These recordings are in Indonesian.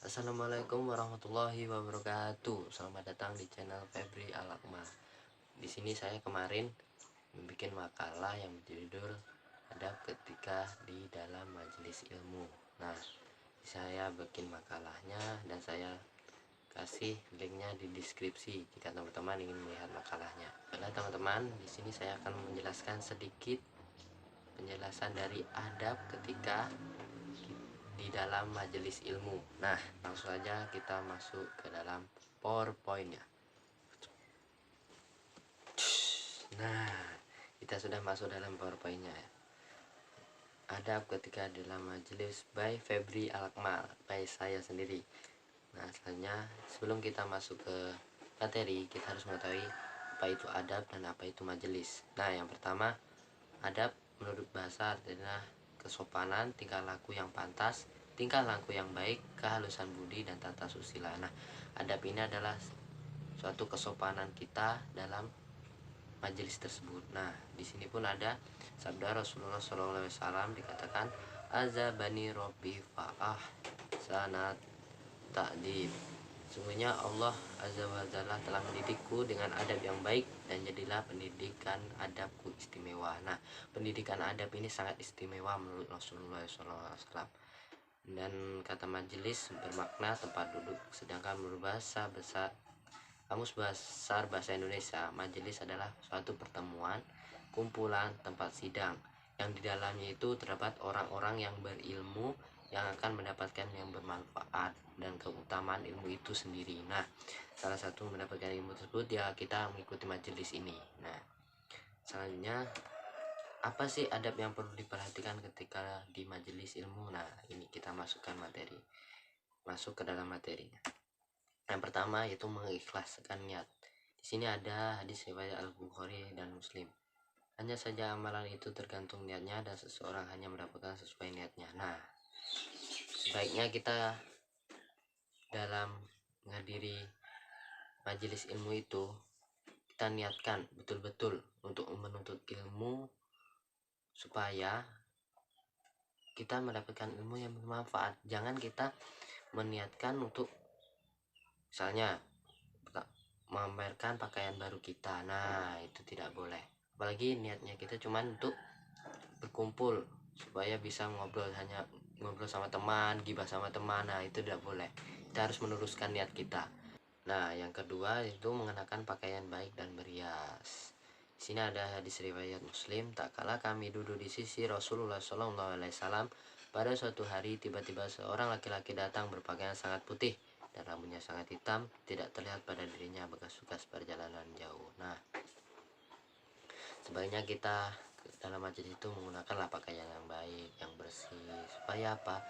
Assalamualaikum warahmatullahi wabarakatuh. Selamat datang di channel Febri Al-Akmal. Di sini saya kemarin membuat makalah yang berjudul Adab Ketika di Dalam Majelis Ilmu. Nah, saya bikin makalahnya dan saya kasih linknya di deskripsi jika teman-teman ingin melihat makalahnya. Baiklah teman-teman, di sini saya akan menjelaskan sedikit penjelasan dari adab ketika di dalam majelis ilmu. Nah, langsung saja kita masuk ke dalam PowerPoint-nya. Nah, kita sudah masuk dalam PowerPoint-nya. Adab ketika dalam majelis by Febri Al-Akmal, by saya sendiri. Nah, selanjutnya sebelum kita masuk ke materi, kita harus mengetahui apa itu adab dan apa itu majelis. Nah, yang pertama, adab menurut bahasa adalah kesopanan, tingkah laku yang pantas, tingkah laku yang baik, kehalusan budi, dan tata susila. Nah, adab ini adalah suatu kesopanan kita dalam majelis tersebut. Nah, di sini pun ada sabda Rasulullah SAW dikatakan, azabani robbi fa'ah sanat ta'dib. Sungguhnya Allah Azza wa Jalla telah mendidikku dengan adab yang baik dan jadilah pendidikan adabku istimewa. Nah, pendidikan adab ini sangat istimewa menurut Rasulullah SAW. Dan kata majelis bermakna tempat duduk, sedangkan menurut Kamus Besar Bahasa Indonesia, majelis adalah suatu pertemuan, kumpulan, tempat sidang yang di dalamnya itu terdapat orang-orang yang berilmu yang akan mendapatkan yang bermanfaat dan keutamaan ilmu itu sendiri. Nah, salah satu mendapatkan ilmu tersebut ya kita mengikuti majelis ini. Nah, selanjutnya apa sih adab yang perlu diperhatikan ketika di majelis ilmu? Nah, ini kita masukkan materi. Masuk ke dalam materinya. Yang pertama yaitu mengikhlaskan niat. Di sini ada hadis riwayat Al-Bukhari dan Muslim. Hanya saja amalan itu tergantung niatnya dan seseorang hanya mendapatkan sesuai niatnya. Nah, sebaiknya kita dalam menghadiri majelis ilmu itu kita niatkan betul-betul untuk menuntut ilmu supaya kita mendapatkan ilmu yang bermanfaat. Jangan kita meniatkan untuk misalnya memamerkan pakaian baru kita. Nah, itu tidak boleh. Apalagi niatnya kita cuma untuk berkumpul supaya bisa ngobrol sama teman, gibah sama teman. Nah, itu tidak boleh. Kita harus meneruskan niat kita. Nah, yang kedua itu mengenakan pakaian baik dan berhias. Di sini ada hadis riwayat Muslim, tak kala kami duduk di sisi Rasulullah SAW, pada suatu hari tiba-tiba seorang laki-laki datang berpakaian sangat putih dan rambutnya sangat hitam, tidak terlihat pada dirinya bekas-bekas perjalanan jauh. Nah, sebaiknya kita dalam majelis itu menggunakanlah pakaian yang baik, yang bersih, supaya apa?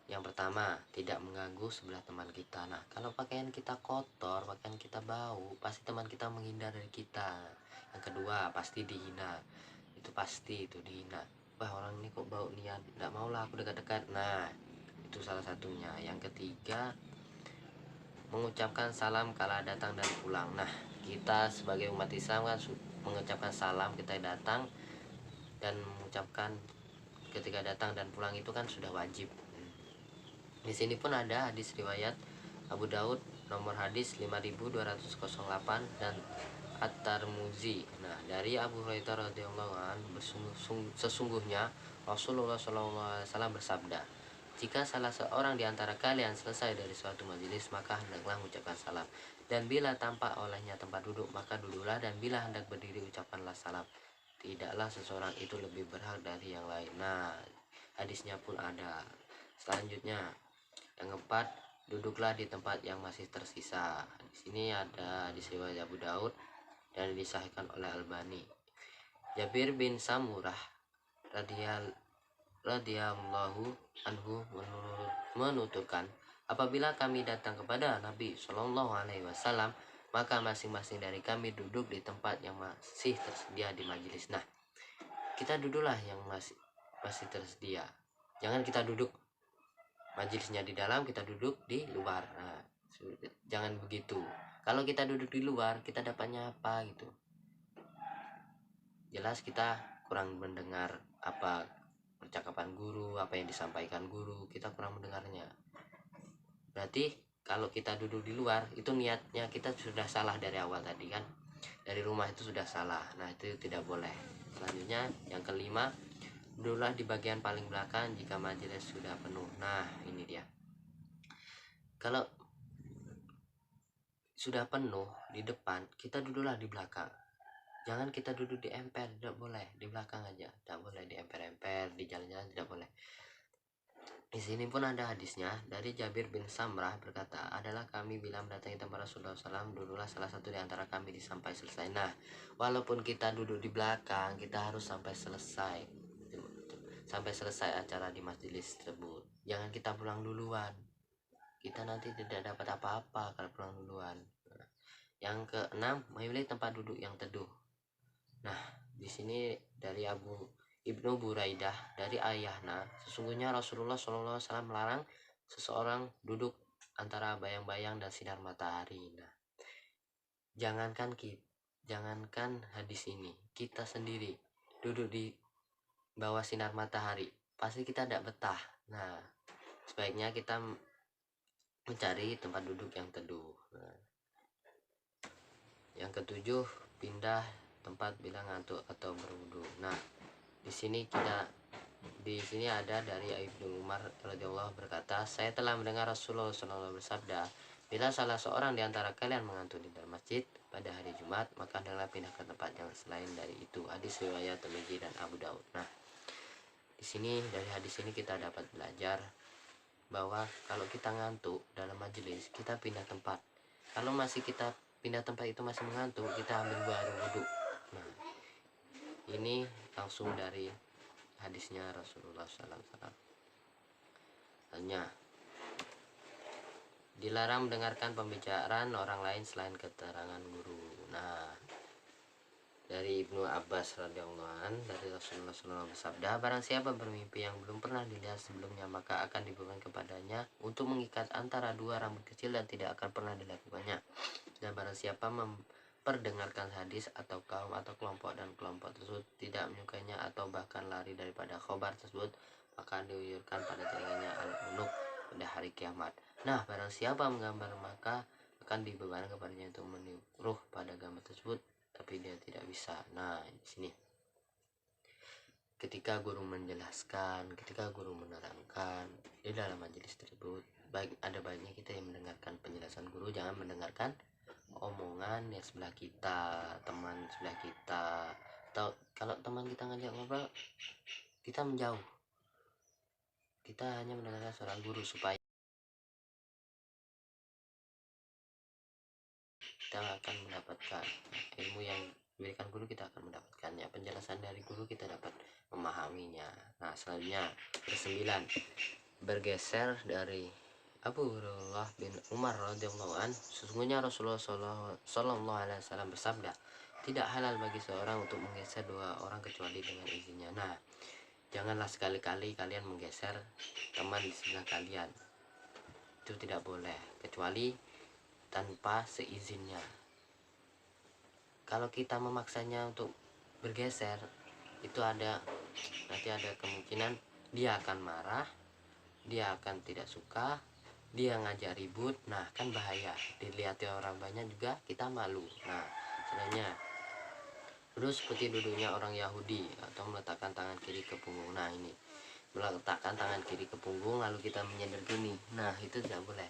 Yang pertama, tidak mengganggu sebelah teman kita. Nah, kalau pakaian kita kotor, pakaian kita bau, pasti teman kita menghindar dari kita. Yang kedua, pasti dihina. Itu pasti itu dihina. Wah, orang ini kok bau niat, tidak maulah aku dekat-dekat. Nah, itu salah satunya. Yang ketiga, mengucapkan salam kala datang dan pulang. Nah, kita sebagai umat Islam kan mengucapkan salam kita datang dan mengucapkan ketika datang dan pulang itu kan sudah wajib. Di sini pun ada hadis riwayat Abu Daud nomor hadis 5208 dan At-Tirmidzi. Nah, dari Abu Hurairah radhiyallahu anhu, sesungguhnya Rasulullah SAW bersabda, jika salah seorang di antara kalian selesai dari suatu majelis, maka hendaklah mengucapkan salam. Dan bila tampak olehnya tempat duduk, maka duduklah, dan bila hendak berdiri, ucapkanlah salam. Tidaklah seseorang itu lebih berhak dari yang lain. Nah, hadisnya pun ada. Selanjutnya, yang keempat, duduklah di tempat yang masih tersisa. Di sini ada hadis riwayat Abu Daud dan disahihkan oleh Albani. Jabir bin Samurah radhiyallahu anhu menuturkan, apabila kami datang kepada Nabi Shallallahu Alaihi Wasallam, maka masing-masing dari kami duduk di tempat yang masih tersedia di majelis. Nah, kita duduklah yang masih tersedia. Jangan kita duduk majelisnya di dalam, kita duduk di luar. Nah, jangan begitu. Kalau kita duduk di luar, kita dapatnya apa gitu? Jelas kita kurang mendengar apa percakapan guru, apa yang disampaikan guru, kita kurang mendengarnya. Berarti kalau kita duduk di luar itu niatnya kita sudah salah dari awal tadi kan, dari rumah itu sudah salah. Nah itu tidak boleh. Selanjutnya yang kelima, duduklah di bagian paling belakang jika majelis sudah penuh. Nah ini dia, kalau sudah penuh di depan kita duduklah di belakang, jangan kita duduk di emper, tidak boleh, di belakang aja, tidak boleh di emper-emper, di jalan-jalan tidak boleh. Di sini pun ada hadisnya dari Jabir bin Samrah berkata, adalah kami bila mendatangi tempat Rasulullah SAW, duduklah salah satu di antara kami di sampai selesai. Nah, walaupun kita duduk di belakang, kita harus sampai selesai acara di majelis tersebut. Jangan kita pulang duluan. Kita nanti tidak dapat apa-apa kalau pulang duluan. Yang keenam, memilih tempat duduk yang teduh. Nah, di sini dari Ibnu Buraidah dari ayahna, sesungguhnya Rasulullah SAW melarang seseorang duduk antara bayang-bayang dan sinar matahari. Nah, jangankan hadis ini, kita sendiri duduk di bawah sinar matahari pasti kita tidak betah. Nah, sebaiknya kita mencari tempat duduk yang teduh. Nah, yang ketujuh, pindah tempat bila ngantuk atau berwudu. Nah, di sini ada dari Ibnu Umar radhiyallahu berkata, saya telah mendengar Rasulullah SAW bersabda, bila salah seorang di antara kalian mengantuk di dalam masjid pada hari Jumat, maka adalah pindah ke tempat yang selain dari itu. Hadis riwayat Tirmidzi dan Abu Daud. Nah, di sini dari hadis ini kita dapat belajar bahwa kalau kita ngantuk dalam majelis, kita pindah tempat. Kalau masih kita pindah tempat itu masih mengantuk, kita ambil baru wudhu. Nah, ini langsung dari hadisnya Rasulullah SAW. Hanya dilarang mendengarkan pembicaraan orang lain selain keterangan guru. Nah, dari Ibnu Abbas radhiyallahu anhu dari Rasulullah SAW bersabda, barang siapa bermimpi yang belum pernah dilihat sebelumnya, maka akan diberikan kepadanya untuk mengikat antara dua rambut kecil dan tidak akan pernah dilakukannya. Dan barang siapa memperdengarkan hadis atau kaum atau kelompok dan kelompok tersebut tidak menyukainya atau bahkan lari daripada khobar tersebut, maka diuyurkan pada telinganya al-unuk pada hari kiamat. Nah, barang siapa menggambar, maka akan dibebankan kepadanya untuk meniruh pada gambar tersebut, tapi dia tidak bisa. Nah, di sini ketika guru menjelaskan, ketika guru menerangkan di dalam majelis tersebut, ada baiknya kita yang mendengarkan penjelasan guru, jangan mendengarkan omongan yang sebelah kita, teman sebelah kita, atau kalau teman kita ngajak ngobrol, kita menjauh. Kita hanya mendengarkan suara guru supaya kita akan mendapatkan ilmu yang diberikan guru, kita akan mendapatkannya, penjelasan dari guru kita dapat memahaminya. Nah, selanjutnya bersembilan, bergeser dari Abu Hurairah bin Umar radhiyallahu an, sesungguhnya Rasulullah sallallahu alaihi wasallam bersabda, tidak halal bagi seorang untuk menggeser dua orang kecuali dengan izinnya. Nah, janganlah sekali-kali kalian menggeser teman di sebelah kalian, itu tidak boleh kecuali tanpa seizinnya. Kalau kita memaksanya untuk bergeser, itu nanti ada kemungkinan dia akan marah, dia akan tidak suka, dia ngajak ribut. Nah, kan bahaya, dilihat orang banyak juga kita malu. Nah, sebenarnya duduk seperti duduknya orang Yahudi, atau meletakkan tangan kiri ke punggung. Nah, ini meletakkan tangan kiri ke punggung lalu kita menyender gini. Nah, itu tidak boleh.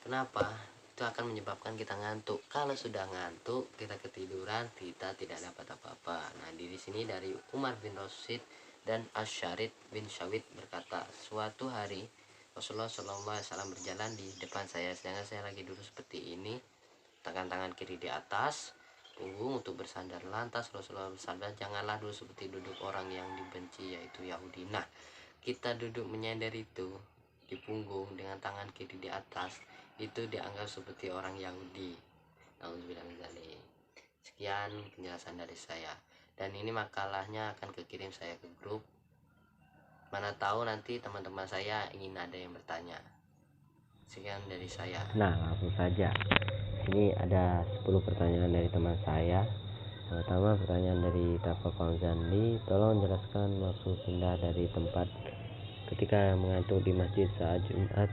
Kenapa? Itu akan menyebabkan kita ngantuk. Kalau sudah ngantuk, kita ketiduran, kita tidak dapat apa-apa. Nah, di sini dari Umar bin Rasid dan Asyarid bin Syawid berkata, suatu hari Rasulullah SAW berjalan di depan saya, sedangkan saya lagi duduk seperti ini, tekan tangan kiri di atas punggung untuk bersandar. Lantas Rasulullah bersabda, janganlah duduk seperti duduk orang yang dibenci, yaitu Yahudi. Nah, kita duduk menyender itu di punggung dengan tangan kiri di atas, itu dianggap seperti orang Yahudi. Sekian penjelasan dari saya, dan ini makalahnya akan kekirim saya ke grup. Mana tahu nanti teman-teman saya ingin ada yang bertanya. Sekian dari saya. Nah, langsung saja. Ini ada 10 pertanyaan dari teman saya. Yang pertama, pertanyaan dari Tafa Fauzanli, tolong jelaskan maksud pindah dari tempat ketika mengantuk di masjid saat Jumat,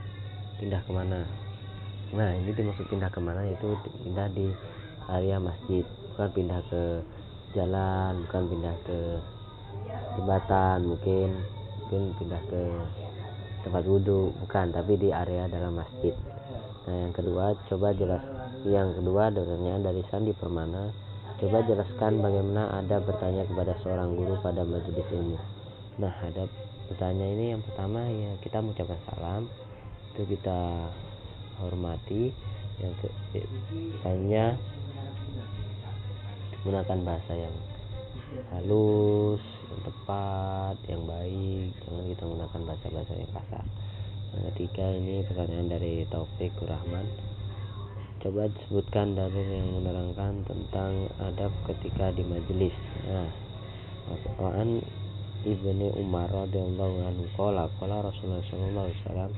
pindah kemana? Nah, ini dimaksud pindah kemana, yaitu pindah di area masjid, bukan pindah ke jalan, bukan pindah ke jembatan, mungkin pindah ke tempat wudhu, bukan, tapi di area dalam masjid. Nah, yang kedua pertanyaan dari Sandi Permana, coba jelaskan bagaimana ada bertanya kepada seorang guru pada majelis ilmu. Nah, ada bertanya ini, yang pertama ya kita mengucapkan salam, itu kita hormati. Yang kedua menggunakan bahasa yang halus, yang tepat, yang baik, jangan kita menggunakan bahasa-bahasa yang kasar. Yang ketiga ini pertanyaan dari Taufik Rahman, coba disebutkan dalil yang menerangkan tentang adab ketika di majelis. Nah, An Ibnu Umar radhiyallahu anhu qala Rasulullah sallallahu alaihi wasallam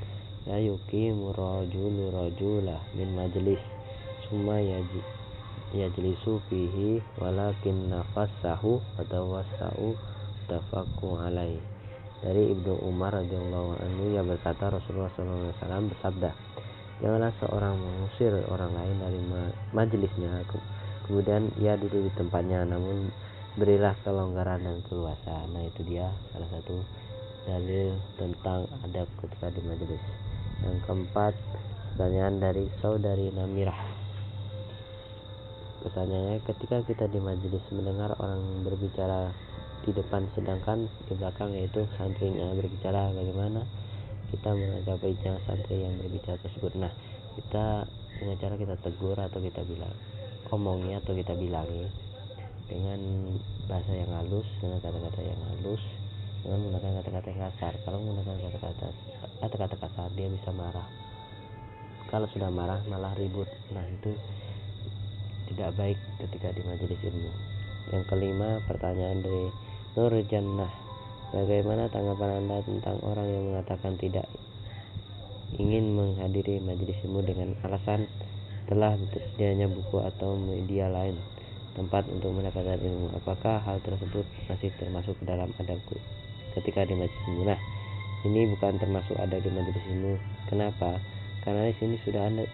la yuqimu rajulu rajulah min majlis summa yajlisu fihi walakin nafassahu wa tawassau tafaqu alaihi. Dari Ibnu Umar radhiyallahu anhu yang berkata, Rasulullah sallallahu alaihi wasallam bersabda, janganlah seorang mengusir orang lain dari majelisnya kemudian ia duduk di tempatnya, namun berilah kelonggaran dan keluasan. Nah, itu dia salah satu dalil tentang adab ketika di majelis. Yang keempat, pertanyaan dari saudari Namirah. Pertanyaannya, ketika kita di majelis mendengar orang berbicara di depan sedangkan di belakang yaitu santrinya berbicara, bagaimana kita menanggapi santri yang berbicara tersebut? Nah, kita dengan cara kita tegur atau kita bilang omongi atau kita bilangi dengan bahasa yang halus, dengan kata-kata yang halus, dengan menggunakan kata-kata yang kasar. Kalau menggunakan kata-kata kasar dia bisa marah, kalau sudah marah malah ribut. Nah, itu tidak baik ketika di majelis ilmu. Yang kelima, pertanyaan dari Nur Jannah, bagaimana tanggapan Anda tentang orang yang mengatakan tidak ingin menghadiri majelis ilmu dengan alasan telah tersedianya buku atau media lain tempat untuk mendapatkan ilmu? Apakah hal tersebut masih termasuk dalam adab ketika di majelis ilmu? Nah, ini bukan termasuk adab di majelis ilmu. Kenapa? Karena di sini sudah ada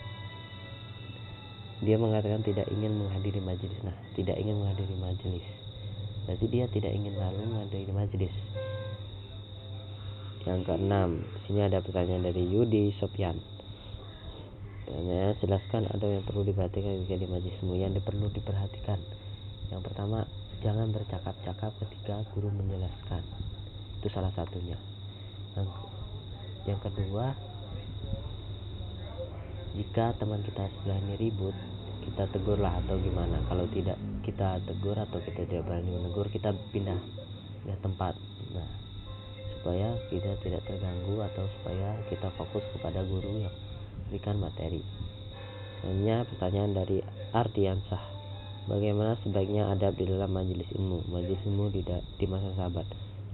dia mengatakan tidak ingin menghadiri majelis. Nah, tidak ingin menghadiri majelis berarti dia tidak ingin lalu menghadiri majelis. Yang keenam, di sini ada pertanyaan dari Yudi Sopyan. Jelaskan ada yang perlu diperhatikan ketika di majelis ilmu. Yang perlu diperhatikan, yang pertama, jangan bercakap-cakap ketika guru menjelaskan, itu salah satunya. Yang kedua, jika teman kita sebelah ini ribut, kita tegurlah atau gimana. Kalau tidak kita tegur atau kita tidak berani menegur, kita pindah tempat. Nah, supaya kita tidak terganggu atau supaya kita fokus kepada guru yang berikan materi. Selanjutnya pertanyaan dari Ardiansah, bagaimana sebaiknya adab di dalam majelis ilmu di masa sahabat?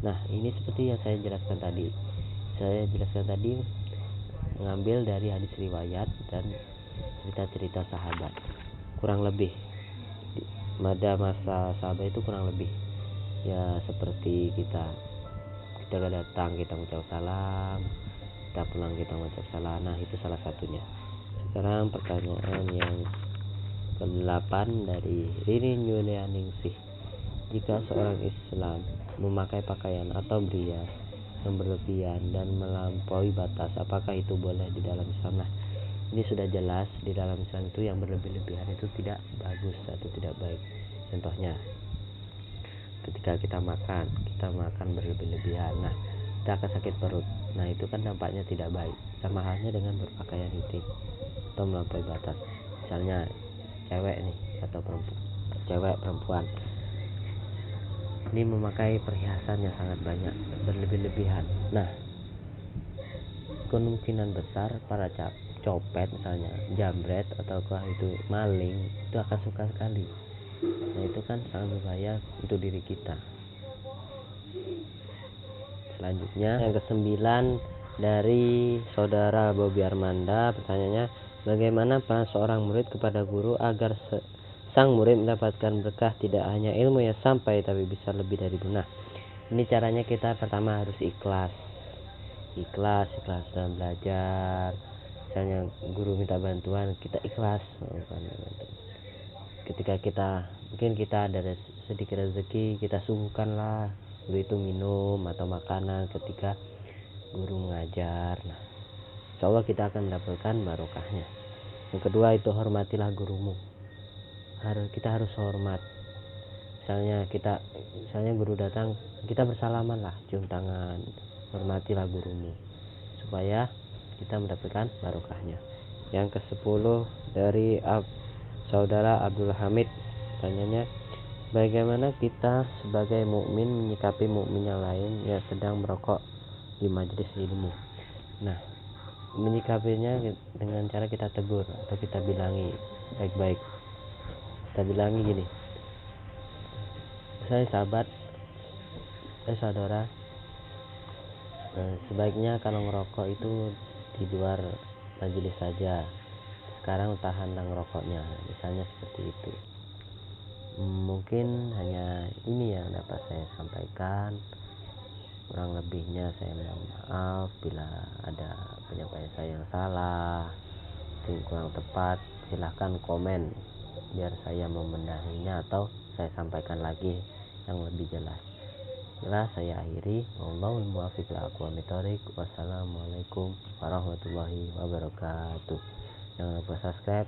Nah, ini seperti yang saya jelaskan tadi mengambil dari hadis riwayat dan cerita-cerita sahabat. Kurang lebih pada masa sahabat itu kurang lebih ya seperti kita datang kita mengucap salam, kita pulang kita mengucap salam. Nah, itu salah satunya. Sekarang pertanyaan yang ke-8 dari Ririn Yulianingsih, jika seorang Islam memakai pakaian atau berias yang berlebihan dan melampaui batas, apakah itu boleh di dalam Islam? Nah, ini sudah jelas di dalam Islam itu yang berlebih-lebihan itu tidak bagus atau tidak baik. Contohnya, ketika kita makan berlebih-lebihan, nah kita akan sakit perut. Nah, itu kan dampaknya tidak baik. Sama halnya dengan berpakaian intim atau melampaui batas. Misalnya cewek nih atau perempuan ini memakai perhiasan yang sangat banyak berlebih-lebihan. Nah, kemungkinan besar para copet misalnya, jambret ataukah itu maling itu akan suka sekali. Nah, itu kan sangat berbahaya untuk diri kita. Selanjutnya yang ke-9 dari saudara Bobi Armanda, pertanyaannya, bagaimana peran seorang murid kepada guru agar sang murid mendapatkan berkah tidak hanya ilmu yang sampai tapi bisa lebih dari guna? Ini caranya, kita pertama harus ikhlas dalam belajar, misalnya guru minta bantuan, kita ikhlas. Ketika mungkin kita ada sedikit rezeki, kita suguhkanlah guru itu minum atau makanan ketika guru mengajar. Nah, insya Allah kita akan mendapatkan barokahnya. Yang kedua itu hormatilah gurumu. Kita harus hormat. Misalnya guru datang, kita bersalaman lah, cium tangan, hormatilah gurumu supaya kita mendapatkan barokahnya. Yang ke-10 dari saudara Abdul Hamid, tanyanya, bagaimana kita sebagai mukmin menyikapi mukmin yang lain yang sedang merokok di majelis ilmu? Nah, menyikapinya dengan cara kita tegur atau kita bilangi baik-baik. Kita bilangi gini, saudara, sebaiknya kalau ngerokok itu di luar majelis saja. Sekarang tahanlah ngerokoknya, misalnya seperti itu. Mungkin hanya ini yang dapat saya sampaikan. Kurang lebihnya saya mohon maaf bila ada penyampaian saya yang salah, mungkin kurang tepat. Silahkan komen biar saya membenahinya atau saya sampaikan lagi yang lebih jelas. Saya akhiri. Wallahul muwaffiq ila aqwamit thoriq. Wassalamualaikum warahmatullahi wabarakatuh. Jangan lupa subscribe,